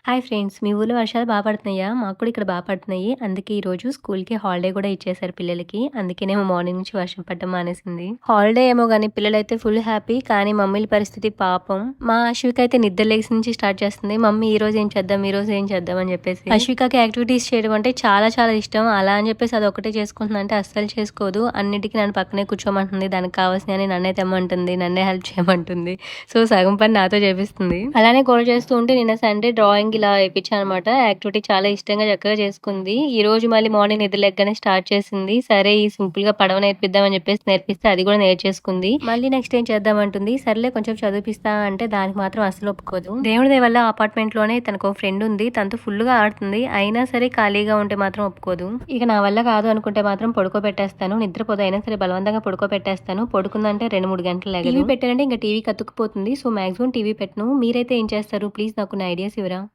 Hi friends. మీ ఊర్లో వర్షాలు పడుతున్నాయా? మాకు కూడా ఇక్కడ పడుతున్నాయి. అందుకే ఈరోజు స్కూల్‌కి హాలిడే కూడా ఇచ్చేసారు పిల్లలకి. అందుకేనేమో మార్నింగ్ నుంచి వర్షం పడడం మానేసింది. హాలిడే ఏమో గానీ పిల్లలైతే ఫుల్ హ్యాపీ. కానీ మమ్మీల పరిస్థితి పాపం. మా అశ్విక అయితే నిద్ర లేసి నుంచి స్టార్ట్ చేస్తుంది. మమ్మీ ఈరోజు ఏం చేద్దాం? ఈరోజు ఏం చేద్దాం? అని చెప్పేసి. అశ్వికకి యాక్టివిటీస్ చేయడం అంటే చాలా చాలా ఇష్టం. అలా అని చెప్పేసి అదొక్కటే చేసుకుంటుందంటే అస్సలు చేసుకోదు. అన్నిటికి నన్ను పక్కనే కూర్చోమంటుంది. దానికి కావాల్సినవన్నీ నన్నే తెమ్మంటుంది. నన్నే హెల్ప్ చేయమంటుంది. సో, సగం పని నాతో చేపిస్తుంది. అలానే గోల చేస్తూ ఉంటే నిన్న సండే డ్రాయింగ్ ఇలా ఏపిచ్చాననమాట. యాక్టివిటీ చాలా ఇష్టంగా చక్కగా చేసుకుంది. ఈరోజు మళ్ళీ మార్నింగ్ నిద్ర లెగ్గానే స్టార్ట్ చేసింది. సరే ఈ సింపుల్‌గా పడవ నేర్పిద్దాం అని చెప్పేసి నేర్పిస్తే అది కూడా నేర్చేసుకుంది. మళ్ళీ నెక్స్ట్ ఏం చేద్దామంటుంది. సర్లే కొంచెం చదివిపిస్తా అంటే దానికి మాత్రం అస్సలు ఒప్పుకోదు. దేవుడి దయ వల్ల అపార్ట్మెంట్‌లోనే తనకు ఫ్రెండ్ ఉంది. తనతో ఫుల్‌గా ఆడుతుంది. అయినా సరే ఖాళీగా ఉంటే మాత్రం ఒప్పుకోదు. ఇక నా వల్ల కాదు అనుకుంటే మాత్రం పడుకోబెట్టేస్తాను. నిద్రపోదు అయినా సరే బలవంతంగా పడుకోబెట్టేస్తాను. పడుకుందంటే 2, 3 గంటలు లెగదు. టీవీ పెట్టానంటే ఇంక టీవీకి అతుక్కుపోతుంది. సో, మాక్సిమం టీవీ పెట్టను. మీరైతే ఏం చేస్తారు? ప్లీజ్ నాకు కొన్ని ఐడియాస్ ఇవ్వరా?